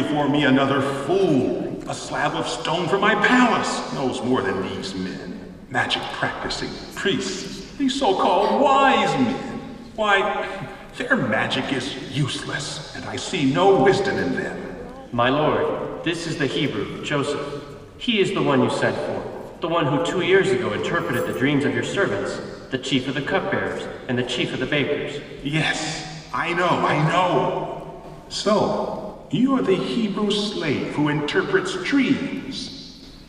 before me another fool. A slab of stone for my palace knows more than these men. Magic practicing priests, these so-called wise men. Why, their magic is useless, and I see no wisdom in them. My lord, this is the Hebrew, Joseph. He is the one you sent for, the one who 2 years ago interpreted the dreams of your servants, the chief of the cupbearers and the chief of the bakers. Yes, I know. So, you are the Hebrew slave who interprets dreams.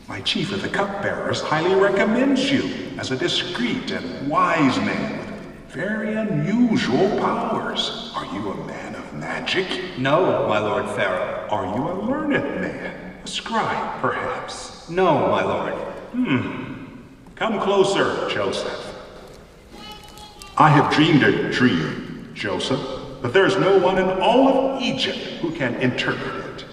My chief of the cupbearers highly recommends you as a discreet and wise man with very unusual powers. Are you a man of magic? No, my lord Pharaoh. Are you a learned man? A scribe, perhaps? No, my lord. Come closer, Joseph. I have dreamed a dream, Joseph, but there is no one in all of Egypt who can interpret it.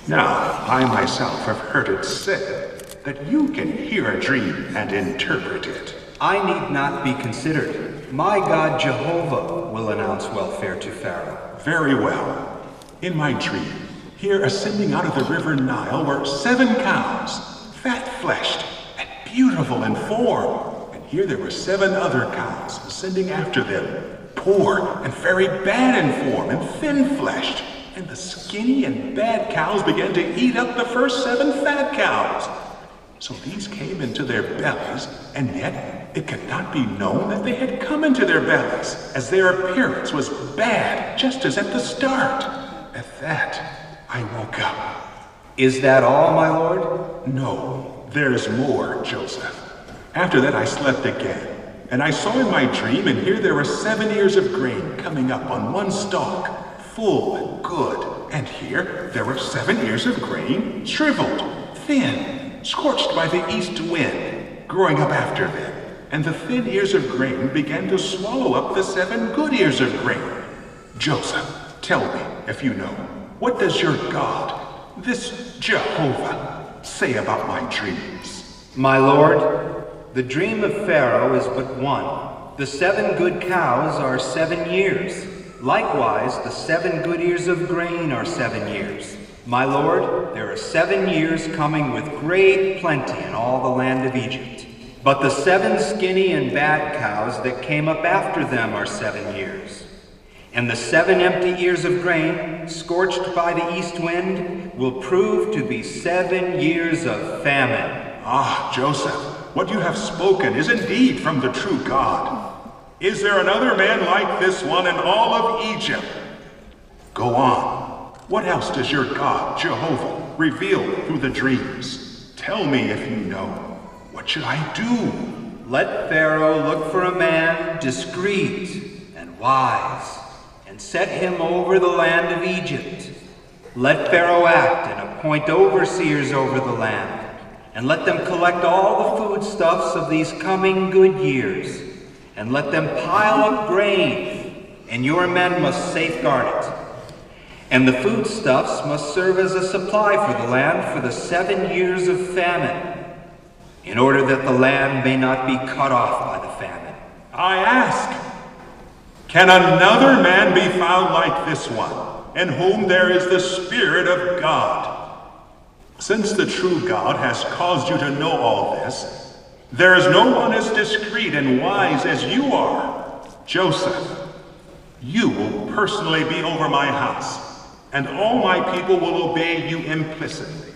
Now, I myself have heard it said that you can hear a dream and interpret it. I need not be considered. My God Jehovah will announce welfare to Pharaoh. Very well. In my dream, here ascending out of the river Nile were 7 cows, fat-fleshed and beautiful in form. And here there were 7 other cows ascending after them, poor and very bad in form and thin-fleshed. And the skinny and bad cows began to eat up the first 7 fat cows. So these came into their bellies, and yet it could not be known that they had come into their bellies, as their appearance was bad, just as at the start. At that, I woke up. Is that all, my lord? No, there's more, Joseph. After that I slept again, and I saw in my dream, and here there were 7 ears of grain coming up on one stalk, full and good. And here there were 7 ears of grain, shriveled, thin, scorched by the east wind, growing up after them. And the thin ears of grain began to swallow up the 7 good ears of grain. Joseph, tell me, if you know, what does your God, this Jehovah, say about my dreams? My lord, the dream of Pharaoh is but one. The 7 good cows are 7 years. Likewise, the 7 good ears of grain are 7 years. My lord, there are 7 years coming with great plenty in all the land of Egypt. But the 7 skinny and bad cows that came up after them are 7 years. And the 7 empty ears of grain, scorched by the east wind, will prove to be 7 years of famine. Ah, Joseph, what you have spoken is indeed from the true God. Is there another man like this one in all of Egypt? Go on. What else does your God, Jehovah, reveal through the dreams? Tell me if you know. What should I do? Let Pharaoh look for a man discreet and wise, and set him over the land of Egypt. Let Pharaoh act and appoint overseers over the land, and let them collect all the foodstuffs of these coming good years, and let them pile up grain, and your men must safeguard it. And the foodstuffs must serve as a supply for the land for the 7 years of famine, in order that the land may not be cut off by the famine. I ask, can another man be found like this one, in whom there is the Spirit of God? Since the true God has caused you to know all this, there is no one as discreet and wise as you are. Joseph, you will personally be over my house, and all my people will obey you implicitly.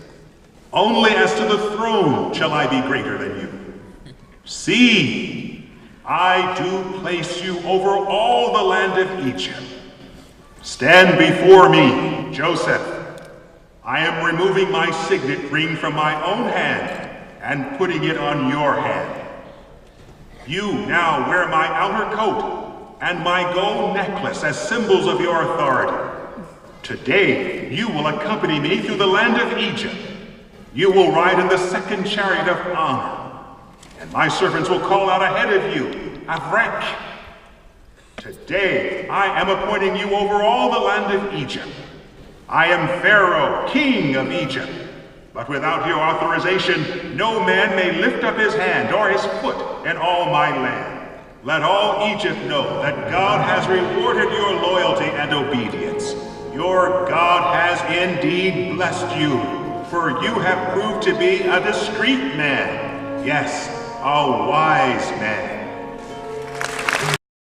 Only as to the throne shall I be greater than you. See, I do place you over all the land of Egypt. Stand before me, Joseph. I am removing my signet ring from my own hand and putting it on your hand. You now wear my outer coat and my gold necklace as symbols of your authority. Today, you will accompany me through the land of Egypt. You will ride in the 2nd chariot of honor, and my servants will call out ahead of you, Avrek. Today, I am appointing you over all the land of Egypt. I am Pharaoh, king of Egypt, but without your authorization, no man may lift up his hand or his foot in all my land. Let all Egypt know that God has rewarded your loyalty and obedience. Your God has indeed blessed you, for you have proved to be a discreet man, yes, a wise man.